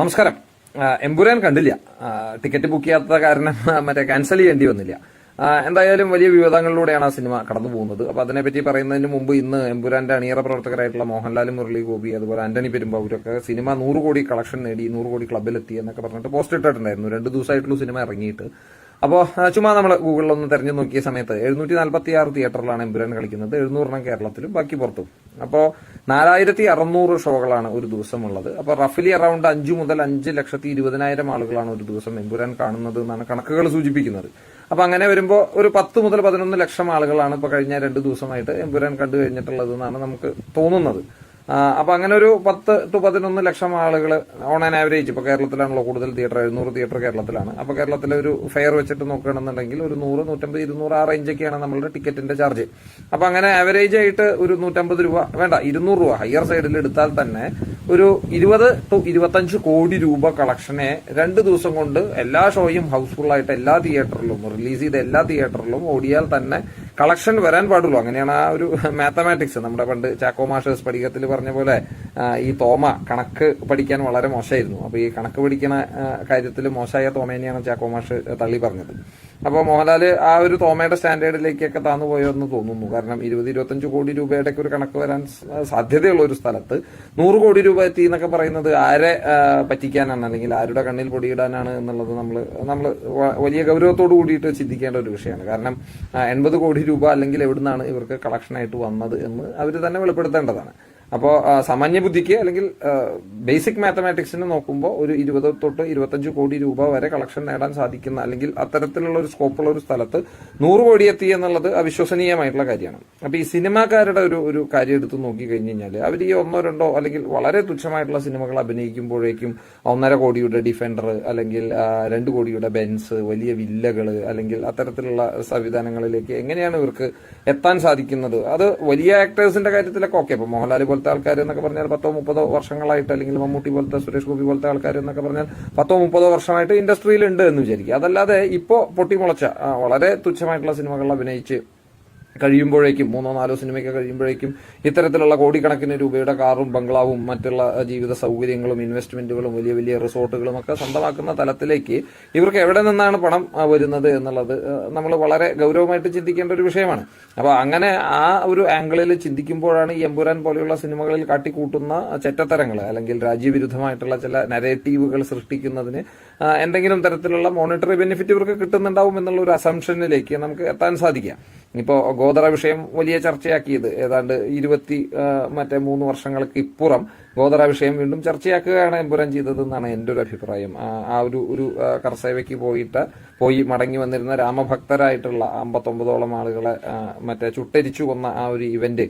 നമസ്കാരം. എമ്പുരാൻ കണ്ടില്ല. Ticket book ചെയ്യാത്ത കാരണം ക്യാൻസൽ ചെയ്യേണ്ടി വന്നില്ല. എന്തായാലും വലിയ വിവാദങ്ങളിലൂടെയാണ് ആ സിനിമ കടന്നു പോകുന്നത്. അപ്പൊ അതിനെപ്പറ്റി പറയുന്നതിന് മുമ്പ് ഇന്ന് എമ്പുരാന്റെ അണിയറ പ്രവർത്തകരായിട്ടുള്ള മോഹൻലാലും മുരളി ഗോപി അതുപോലെ ആന്റണി പെരുമ്പാവൂരൊക്കെ സിനിമ 100 കോടി കളക്ഷൻ നേടി 100 കോടി ക്ലബിലെത്തി എന്നൊക്കെ പറഞ്ഞിട്ട് പോസ്റ്റ് ഇട്ടിട്ടുണ്ടായിരുന്നു. 2 ദിവസമായിട്ടുള്ള സിനിമ ഇറങ്ങിയിട്ട്. അപ്പോൾ ചുമ്മാ നമ്മൾ ഗൂഗിളിലൊന്ന് തെരഞ്ഞു നോക്കിയ സമയത്ത് 746 തിയേറ്ററിലാണ് എമ്പുരാൻ കളിക്കുന്നത്. 700 കേരളത്തിലും ബാക്കി പുറത്തും. അപ്പോൾ 4600 ഷോകളാണ് ഒരു ദിവസം ഉള്ളത്. അപ്പോൾ റഫലി അറൌണ്ട് 5 മുതൽ 5,20,000 ആളുകളാണ് ഒരു ദിവസം എമ്പുരാൻ കാണുന്നത് എന്നാണ് കണക്കുകൾ സൂചിപ്പിക്കുന്നത്. അപ്പൊ അങ്ങനെ വരുമ്പോൾ ഒരു 10 മുതൽ 11 ലക്ഷം ആളുകളാണ് ഇപ്പൊ കഴിഞ്ഞ 2 ദിവസമായിട്ട് എമ്പുരാൻ കണ്ടു കഴിഞ്ഞിട്ടുള്ളത് എന്നാണ് നമുക്ക് തോന്നുന്നത്. അപ്പൊ അങ്ങനെ ഒരു 10 to 11 ലക്ഷം ആളുകൾ ഓൺ ആൻ ആവറേജ് ഇപ്പൊ കേരളത്തിലാണല്ലോ കൂടുതൽ തിയേറ്റർ. 700 തിയേറ്റർ കേരളത്തിലാണ്. അപ്പൊ കേരളത്തിലെ ഒരു ഫെയർ വെച്ചിട്ട് നോക്കുകയാണെന്നുണ്ടെങ്കിൽ ഒരു 100, 150, 200 ആ റേഞ്ചൊക്കെയാണ് നമ്മളുടെ ടിക്കറ്റിന്റെ ചാർജ്. അപ്പൊ അങ്ങനെ ആവറേജ് ആയിട്ട് ഒരു 150 രൂപ വേണ്ട 200 രൂപ ഹയർ സൈഡിൽ എടുത്താൽ തന്നെ ഒരു 20 to 25 കോടി രൂപ കളക്ഷനെ 2 ദിവസം കൊണ്ട് എല്ലാ ഷോയും ഹൗസ്ഫുൾ ആയിട്ട് എല്ലാ തിയേറ്ററിലും റിലീസ് ചെയ്ത എല്ലാ തിയേറ്ററിലും ഓടിയാൽ തന്നെ കളക്ഷൻ വരാൻ പാടുള്ളൂ. അങ്ങനെയാണ് ആ ഒരു മാത്തമാറ്റിക്സ്. നമ്മുടെ പണ്ട് ചാക്കോ മാഷ് സ്ഫടികത്തിൽ പറഞ്ഞ പോലെ ഈ തോമ കണക്ക് പഠിക്കാൻ വളരെ മോശമായിരുന്നു. അപ്പൊ ഈ കണക്ക് പഠിക്കുന്ന കാര്യത്തിൽ മോശമായ തോമേനെയാണ് ചാക്കോ മാഷ് തള്ളി പറഞ്ഞത്. അപ്പൊ മോഹൻലാൽ ആ ഒരു തോമയുടെ സ്റ്റാൻഡേർഡിലേക്കൊക്കെ താന്നു പോയോ എന്ന് തോന്നുന്നു. കാരണം 20-25 കോടി രൂപയുടെ ഒരു കണക്ക് വരാൻ സാധ്യതയുള്ള ഒരു സ്ഥലത്ത് 100 കോടി രൂപ എത്തി എന്നൊക്കെ പറയുന്നത് ആരെ പറ്റിക്കാനാണ് അല്ലെങ്കിൽ ആരുടെ കണ്ണിൽ പൊടിയിടാനാണ് എന്നുള്ളത് നമ്മൾ വലിയ ഗൗരവത്തോടു കൂടിയിട്ട് ചിന്തിക്കേണ്ട ഒരു വിഷയമാണ്. കാരണം 80 കോടി രൂപ അല്ലെങ്കിൽ എവിടുന്നാണ് ഇവർക്ക് കളക്ഷനായിട്ട് വന്നത് എന്ന് അവർ തന്നെ വെളിപ്പെടുത്തേണ്ടതാണ്. അപ്പോൾ സാമാന്യ ബുദ്ധിക്ക് അല്ലെങ്കിൽ ബേസിക് മാത്തമാറ്റിക്സിന് നോക്കുമ്പോൾ ഒരു 20 തൊട്ട് 25 കോടി രൂപ വരെ കളക്ഷൻ നേടാൻ സാധിക്കുന്ന അല്ലെങ്കിൽ അത്തരത്തിലുള്ള ഒരു സ്കോപ്പുള്ള ഒരു സ്ഥലത്ത് 100 കോടി എത്തി എന്നുള്ളത് അവിശ്വസനീയമായിട്ടുള്ള കാര്യമാണ്. അപ്പൊ ഈ സിനിമാക്കാരുടെ ഒരു കാര്യം എടുത്ത് നോക്കി കഴിഞ്ഞു കഴിഞ്ഞാൽ അവർ ഈ 1-2 അല്ലെങ്കിൽ വളരെ തുച്ഛമായിട്ടുള്ള സിനിമകൾ അഭിനയിക്കുമ്പോഴേക്കും 1.5 കോടിയുടെ ഡിഫൻഡർ അല്ലെങ്കിൽ 2 കോടിയുടെ ബെൻസ്, വലിയ വില്ലകള് അല്ലെങ്കിൽ അത്തരത്തിലുള്ള സംവിധാനങ്ങളിലേക്ക് എങ്ങനെയാണ് ഇവർക്ക് എത്താൻ സാധിക്കുന്നത്? അത് വലിയ ആക്ടേഴ്സിന്റെ കാര്യത്തിലൊക്കെ ഓക്കെ. ഇപ്പൊ മോഹൻലാൽ പോലത്തെ ആൾക്കാർ എന്നൊക്കെ പറഞ്ഞാൽ 10-30 വർഷങ്ങളായിട്ട് അല്ലെങ്കിൽ മമ്മൂട്ടി പോലത്തെ സുരേഷ് ഗോപി പോലത്തെ ആൾക്കാർ എന്നൊക്കെ പറഞ്ഞാൽ 10-30 വർഷമായിട്ട് ഇൻഡസ്ട്രിയിൽ ഉണ്ട് എന്ന് വിചാരിക്കുക. അതല്ലാതെ ഇപ്പോ പൊട്ടിമുളച്ച വളരെ തുച്ഛമായിട്ടുള്ള സിനിമകൾ അഭിനയിച്ച് കഴിയുമ്പോഴേക്കും 3-4 സിനിമയ്ക്ക് കഴിയുമ്പോഴേക്കും ഇത്തരത്തിലുള്ള കോടിക്കണക്കിന് രൂപയുടെ കാറും ബംഗ്ലാവും മറ്റുള്ള ജീവിത സൗകര്യങ്ങളും ഇൻവെസ്റ്റ്മെന്റുകളും വലിയ വലിയ റിസോർട്ടുകളും ഒക്കെ സ്വന്തമാക്കുന്ന തലത്തിലേക്ക് ഇവർക്ക് എവിടെ നിന്നാണ് പണം വരുന്നത് എന്നുള്ളത് നമ്മൾ വളരെ ഗൗരവമായിട്ട് ചിന്തിക്കേണ്ട ഒരു വിഷയമാണ്. അപ്പൊ അങ്ങനെ ആ ഒരു ആംഗിളിൽ ചിന്തിക്കുമ്പോഴാണ് ഈ എമ്പുരാൻ പോലെയുള്ള സിനിമകളിൽ കാട്ടിക്കൂട്ടുന്ന ചെറ്റത്തരങ്ങൾ അല്ലെങ്കിൽ രാജ്യവിരുദ്ധമായിട്ടുള്ള ചില നരേറ്റീവുകൾ സൃഷ്ടിക്കുന്നതിന് എന്തെങ്കിലും തരത്തിലുള്ള മോണിറ്ററി ബെനിഫിറ്റ് ഇവർക്ക് കിട്ടുന്നുണ്ടാവും എന്നുള്ള ഒരു അസംഷനിലേക്ക് നമുക്ക് എത്താൻ സാധിക്കാം. ഇപ്പോ ഗോദറ വിഷയം വലിയ ചർച്ചയാക്കിയത് ഏതാണ്ട് 23 വർഷങ്ങൾക്ക് ഇപ്പുറം ഗോദറ വിഷയം വീണ്ടും ചർച്ചയാക്കുകയാണ് എമ്പുരാൻ ചെയ്തതെന്നാണ് എന്റെ ഒരു അഭിപ്രായം. ആ ഒരു കർസേവയ്ക്ക് പോയി മടങ്ങി വന്നിരുന്ന രാമഭക്തരായിട്ടുള്ള 59ഓളം ആളുകളെ ചുട്ടരിച്ചു കൊന്ന ആ ഒരു ഇവന്റ്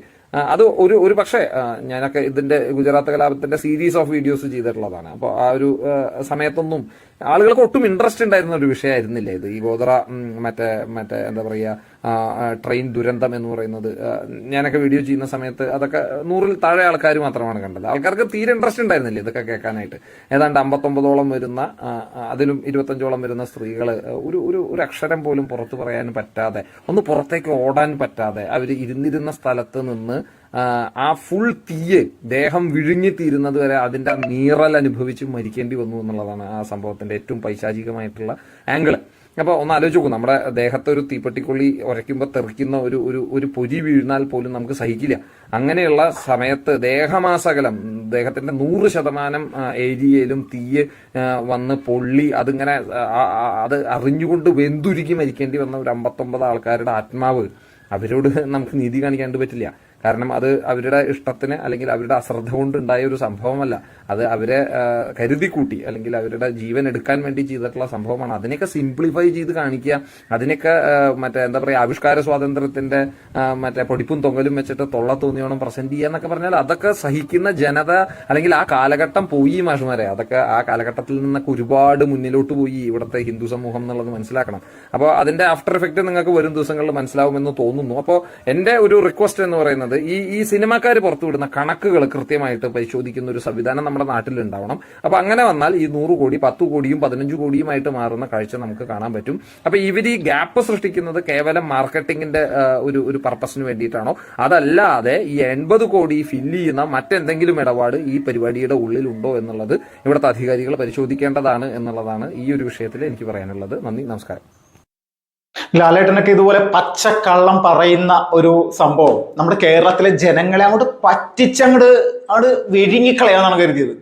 അത് ഒരു പക്ഷേ ഞാനൊക്കെ ഇതിന്റെ ഗുജറാത്ത് കലാപത്തിന്റെ സീരീസ് ഓഫ് വീഡിയോസ് ചെയ്തിട്ടുള്ളതാണ്. അപ്പോൾ ആ ഒരു സമയത്തൊന്നും ആളുകൾക്ക് ഒട്ടും ഇൻട്രസ്റ്റ് ഉണ്ടായിരുന്ന ഒരു വിഷയമായിരുന്നില്ല ഇത്. ഈ ഗോദറ എന്താ പറയുക ട്രെയിൻ ദുരന്തം എന്ന് പറയുന്നത് ഞാനൊക്കെ വീഡിയോ ചെയ്യുന്ന സമയത്ത് അതൊക്കെ 100-ൽ താഴെ ആൾക്കാർ മാത്രമാണ് കണ്ടത്. ആൾക്കാർക്ക് തീരെ ഇൻട്രസ്റ്റ് ഉണ്ടായിരുന്നില്ല ഇതൊക്കെ കേൾക്കാനായിട്ട്. ഏതാണ്ട് 59ഓളം വരുന്ന അതിലും 25ഓളം വരുന്ന സ്ത്രീകള് ഒരു അക്ഷരം പോലും പുറത്തു പറയാൻ പറ്റാതെ ഒന്ന് പുറത്തേക്ക് ഓടാൻ പറ്റാതെ അവര് ഇരുന്നിരുന്ന സ്ഥലത്ത് നിന്ന് ആ ഫുൾ തീയെ ദേഹം വിഴുങ്ങി തീരുന്നത് വരെ അതിന്റെ നീറൽ അനുഭവിച്ച് മരിക്കേണ്ടി വന്നു എന്നുള്ളതാണ് ആ സംഭവത്തിന്റെ ഏറ്റവും പൈശാചികമായിട്ടുള്ള ആംഗിള്. അപ്പൊ ഒന്ന് ആലോചിച്ച് നോക്കും, നമ്മുടെ ദേഹത്തെ ഒരു തീപ്പെട്ടിക്കൊള്ളി ഉരയ്ക്കുമ്പോൾ തെറിക്കുന്ന ഒരു പൊരി വീഴുന്നാൽ പോലും നമുക്ക് സഹിക്കില്ല. അങ്ങനെയുള്ള സമയത്ത് ദേഹമാസകലം ദേഹത്തിന്റെ 100% ഏരിയയിലും തീയെ വന്ന് പൊള്ളി അതിങ്ങനെ അത് അറിഞ്ഞുകൊണ്ട് വെന്തുരുക്കി മരിക്കേണ്ടി വന്ന ഒരു 59 ആൾക്കാരുടെ ആത്മാവ് അവരോട് നമുക്ക് നീതി കാണിക്കാണ്ട് പറ്റില്ല. കാരണം അത് അവരുടെ ഇഷ്ടത്തിന് അല്ലെങ്കിൽ അവരുടെ അശ്രദ്ധ കൊണ്ടുണ്ടായ ഒരു സംഭവമല്ല. അത് അവരെ കരുതിക്കൂട്ടി അല്ലെങ്കിൽ അവരുടെ ജീവൻ എടുക്കാൻ വേണ്ടി ചെയ്തിട്ടുള്ള സംഭവമാണ്. അതിനെയൊക്കെ സിംപ്ലിഫൈ ചെയ്ത് കാണിക്കുക, അതിനൊക്കെ എന്താ പറയുക ആവിഷ്കാര സ്വാതന്ത്ര്യത്തിന്റെ പൊടിപ്പും തൊങ്ങലും വെച്ചിട്ട് തൊള്ള തോന്നിയോണം പ്രസന്റ് ചെയ്യുക എന്നൊക്കെ പറഞ്ഞാൽ അതൊക്കെ സഹിക്കുന്ന ജനത അല്ലെങ്കിൽ ആ കാലഘട്ടം പോയി മാഷുമാരെ. അതൊക്കെ ആ കാലഘട്ടത്തിൽ നിന്നൊക്കെ ഒരുപാട് മുന്നിലോട്ട് പോയി ഇവിടുത്തെ ഹിന്ദു സമൂഹം എന്നുള്ളത് മനസ്സിലാക്കണം. അപ്പോൾ അതിന്റെ ആഫ്റ്റർ എഫക്ട് നിങ്ങൾക്ക് വരും ദിവസങ്ങളിൽ മനസ്സിലാവുമെന്ന് തോന്നുന്നു. അപ്പോൾ എന്റെ ഒരു റിക്വസ്റ്റ് എന്ന് പറയുന്നത് പറയുന്നത് ഈ സിനിമാക്കാർ പുറത്തുവിടുന്ന കണക്കുകൾ കൃത്യമായിട്ട് പരിശോധിക്കുന്ന ഒരു സംവിധാനം നമ്മുടെ നാട്ടിൽ ഉണ്ടാവണം. അപ്പൊ അങ്ങനെ വന്നാൽ ഈ 100 കോടി 10 കോടിയും 15 കോടിയുമായിട്ട് മാറുന്ന കാഴ്ച നമുക്ക് കാണാൻ പറ്റും. അപ്പൊ ഇവർ ഈ ഗ്യാപ്പ് സൃഷ്ടിക്കുന്നത് കേവലം മാർക്കറ്റിംഗിന്റെ ഒരു പർപ്പസിന് വേണ്ടിയിട്ടാണോ, അതല്ലാതെ ഈ 80 കോടി ഫില്ല് ചെയ്യുന്ന മറ്റെന്തെങ്കിലും ഇടപാട് ഈ പരിപാടിയുടെ ഉള്ളിലുണ്ടോ എന്നുള്ളത് ഇവിടുത്തെ അധികാരികൾ പരിശോധിക്കേണ്ടതാണ് എന്നുള്ളതാണ് ഈ ഒരു വിഷയത്തിൽ എനിക്ക് പറയാനുള്ളത്. നന്ദി, നമസ്കാരം. ലാലേട്ടനൊക്കെ ഇതുപോലെ പച്ചക്കള്ളം പറയുന്ന ഒരു സംഭവം നമ്മുടെ കേരളത്തിലെ ജനങ്ങളെ അങ്ങോട്ട് പറ്റിച്ചങ്ങോട്ട് വിഴുങ്ങിക്കളയാന്നാണ് കരുതിയത്.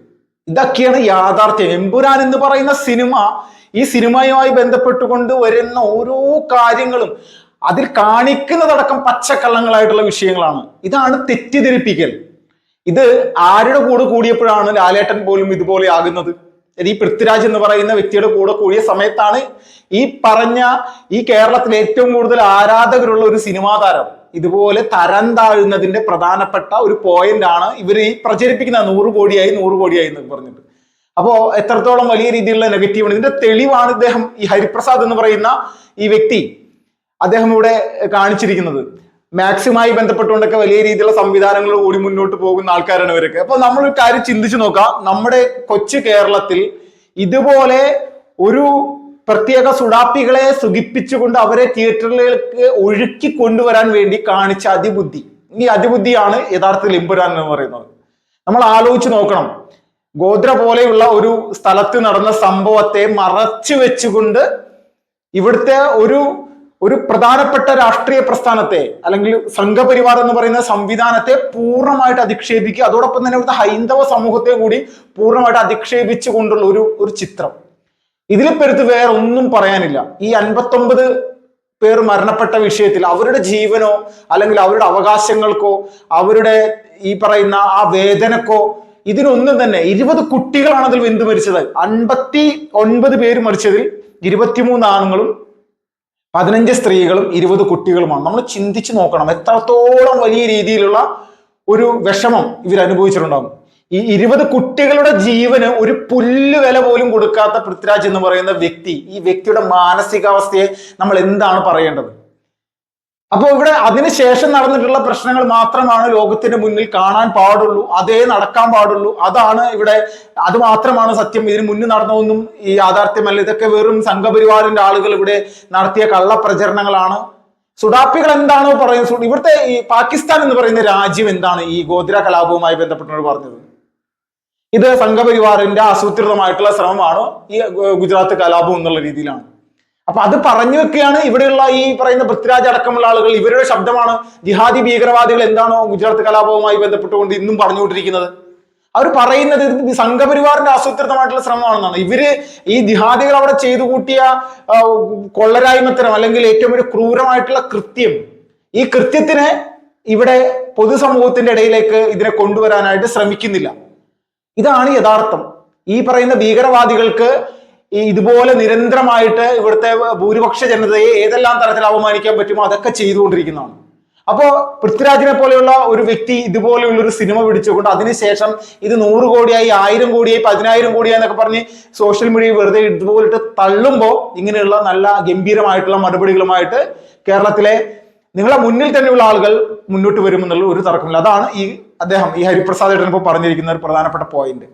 ഇതൊക്കെയാണ് യാഥാർത്ഥ്യം. എമ്പുരാൻ എന്ന് പറയുന്ന സിനിമ, ഈ സിനിമയുമായി ബന്ധപ്പെട്ടുകൊണ്ട് വരുന്ന ഓരോ കാര്യങ്ങളും അതിൽ കാണിക്കുന്നതടക്കം പച്ചക്കള്ളങ്ങളായിട്ടുള്ള വിഷയങ്ങളാണ്. ഇതാണ് തെറ്റിദ്ധരിപ്പിക്കൽ. ഇത് ആരുടെ കൂടെ കൂടിയപ്പോഴാണ് ലാലേട്ടൻ പോലും ഇതുപോലെ ആകുന്നത്? ഈ പൃഥ്വിരാജ് എന്ന് പറയുന്ന വ്യക്തിയുടെ കൂടെ കൂടിയ സമയത്താണ് ഈ പറഞ്ഞ ഈ കേരളത്തിൽ ഏറ്റവും കൂടുതൽ ആരാധകരുള്ള ഒരു സിനിമാ താരം ഇതുപോലെ തരം താഴുന്നതിന്റെ പ്രധാനപ്പെട്ട ഒരു പോയിന്റ് ആണ് ഇവർ ഈ പ്രചരിപ്പിക്കുന്ന 100 കോടിയായി 100 കോടിയായി എന്നൊക്കെ പറഞ്ഞിട്ട്. അപ്പോ എത്രത്തോളം വലിയ രീതിയിലുള്ള നെഗറ്റീവാണ്. ഇതിന്റെ തെളിവാണ് ഇദ്ദേഹം, ഈ ഹരിപ്രസാദ് എന്ന് പറയുന്ന ഈ വ്യക്തി, അദ്ദേഹം ഇവിടെ കാണിച്ചിരിക്കുന്നത്. മാക്സുമായി ബന്ധപ്പെട്ടുകൊണ്ടൊക്കെ വലിയ രീതിയിലുള്ള സംവിധാനങ്ങൾ കൂടി മുന്നോട്ട് പോകുന്ന ആൾക്കാരാണ് ഇവരൊക്കെ. അപ്പൊ നമ്മളൊരു കാര്യം ചിന്തിച്ചു നോക്കാം. നമ്മുടെ കൊച്ചു കേരളത്തിൽ ഇതുപോലെ ഒരു പ്രത്യേക സുഡാപ്പികളെ സുഖിപ്പിച്ചുകൊണ്ട് അവരെ തിയേറ്ററുകളിലേക്ക് ഒഴുക്കി കൊണ്ടുവരാൻ വേണ്ടി കാണിച്ച അതിബുദ്ധി, ഈ അതിബുദ്ധിയാണ് യഥാർത്ഥത്തിൽ എമ്പുരാൻ എന്ന് പറയുന്നത്. നമ്മൾ ആലോചിച്ച് നോക്കണം. ഗോദ്ര പോലെയുള്ള ഒരു സ്ഥലത്ത് നടന്ന സംഭവത്തെ മറച്ചു വെച്ചുകൊണ്ട് ഇവിടുത്തെ ഒരു പ്രധാനപ്പെട്ട രാഷ്ട്രീയ പ്രസ്ഥാനത്തെ അല്ലെങ്കിൽ സംഘപരിവാർ എന്ന് പറയുന്ന സംവിധാനത്തെ പൂർണ്ണമായിട്ട് അധിക്ഷേപിക്കുക, അതോടൊപ്പം തന്നെ ഇവിടുത്തെ ഹൈന്ദവ സമൂഹത്തെ കൂടി പൂർണ്ണമായിട്ട് അധിക്ഷേപിച്ചു കൊണ്ടുള്ള ഒരു ചിത്രം. ഇതിൽ പെരുത്ത് വേറെ ഒന്നും പറയാനില്ല. ഈ 59 പേർ മരണപ്പെട്ട വിഷയത്തിൽ അവരുടെ ജീവനോ അല്ലെങ്കിൽ അവരുടെ അവകാശങ്ങൾക്കോ അവരുടെ ഈ പറയുന്ന ആ വേദനക്കോ ഇതിനൊന്നും തന്നെ 20 കുട്ടികളാണ് അതിൽ വെന്തു മരിച്ചത്. 59 പേര് മരിച്ചതിൽ 23 ആണുങ്ങളും 15 സ്ത്രീകളും 20 കുട്ടികളുമാണ്. നമ്മൾ ചിന്തിച്ചു നോക്കണം എത്രത്തോളം വലിയ രീതിയിലുള്ള ഒരു വിഷമം ഇവർ അനുഭവിച്ചിട്ടുണ്ടാകും. ഈ 20 കുട്ടികളുടെ ജീവന് ഒരു പുല്ല് വില പോലും കൊടുക്കാത്ത പൃഥ്വിരാജ് എന്ന് പറയുന്ന വ്യക്തി, ഈ വ്യക്തിയുടെ മാനസികാവസ്ഥയെ നമ്മൾ എന്താണ് പറയേണ്ടത്? അപ്പോൾ ഇവിടെ അതിനുശേഷം നടന്നിട്ടുള്ള പ്രശ്നങ്ങൾ മാത്രമാണ് ലോകത്തിന് മുന്നിൽ കാണാൻ പാടുള്ളൂ, അതേ നടക്കാൻ പാടുള്ളൂ. അതാണ് ഇവിടെ, അത് മാത്രമാണ് സത്യം. ഇതിന് മുന്നിൽ നടന്നതൊന്നും ഈ യാഥാർത്ഥ്യമല്ല. ഇതൊക്കെ വെറും സംഘപരിവാറിന്റെ ആളുകൾ ഇവിടെ നടത്തിയ കള്ളപ്രചരണങ്ങളാണ്. സുഡാപ്പികൾ എന്താണോ പറയുന്നത്, ഇവിടുത്തെ ഈ പാകിസ്ഥാൻ എന്ന് പറയുന്ന രാജ്യം എന്താണ് ഈ ഗോദ്ര കലാപവുമായി ബന്ധപ്പെട്ട് പറഞ്ഞത്? ഇത് സംഘപരിവാറിന്റെ ആസൂത്രിതമായിട്ടുള്ള ശ്രമമാണ് ഈ ഗുജറാത്ത് കലാപം എന്നുള്ള രീതിയിലാണ്. അപ്പൊ അത് പറഞ്ഞു വെക്കുകയാണ് ഇവിടെയുള്ള ഈ പറയുന്ന പൃഥ്വിരാജ് അടക്കമുള്ള ആളുകൾ. ഇവരുടെ ശബ്ദമാണ് ജിഹാദി ഭീകരവാദികൾ എന്താണോ ഗുജറാത്ത് കലാപവുമായി ബന്ധപ്പെട്ടുകൊണ്ട് ഇന്നും പറഞ്ഞുകൊണ്ടിരിക്കുന്നത്. അവർ പറയുന്നത് ഇത് സംഘപരിവാറിന്റെ ആസൂത്രിതമായിട്ടുള്ള ശ്രമമാണെന്നാണ്. ഇവര് ഈ ജിഹാദികൾ അവിടെ ചെയ്തു കൂട്ടിയ കൊള്ളരായ്മത്തരം അല്ലെങ്കിൽ ഏറ്റവും ഒരു ക്രൂരമായിട്ടുള്ള കൃത്യം, ഈ കൃത്യത്തിനെ ഇവിടെ പൊതുസമൂഹത്തിന്റെ ഇടയിലേക്ക് ഇതിനെ കൊണ്ടുവരാനായിട്ട് ശ്രമിക്കുന്നില്ല. ഇതാണ് യഥാർത്ഥം. ഈ പറയുന്ന ഭീകരവാദികൾക്ക് ഇതുപോലെ നിരന്തരമായിട്ട് ഇവിടുത്തെ ഭൂരിപക്ഷ ജനതയെ ഏതെല്ലാം തരത്തിൽ അപമാനിക്കാൻ പറ്റുമോ അതൊക്കെ ചെയ്തുകൊണ്ടിരിക്കുന്നതാണ്. അപ്പോ പൃഥ്വിരാജിനെ പോലെയുള്ള ഒരു വ്യക്തി ഇതുപോലെയുള്ള ഒരു സിനിമ പിടിച്ചുകൊണ്ട് അതിനുശേഷം ഇത് 100 കോടിയായി 1000 കോടിയായി 10,000 കോടിയായി എന്നൊക്കെ പറഞ്ഞ് സോഷ്യൽ മീഡിയ വെറുതെ ഇതുപോലിട്ട് തള്ളുമ്പോൾ ഇങ്ങനെയുള്ള നല്ല ഗംഭീരമായിട്ടുള്ള മറുപടികളുമായിട്ട് കേരളത്തിലെ നിങ്ങളെ മുന്നിൽ തന്നെയുള്ള ആളുകൾ മുന്നോട്ട് വരുമെന്നുള്ള ഒരു തർക്കമില്ല. അതാണ് ഈ ഹരിപ്രസാദ് ഏട്ടൻ ഇപ്പോൾ പറഞ്ഞിരിക്കുന്ന ഒരു പ്രധാനപ്പെട്ട പോയിന്റ്.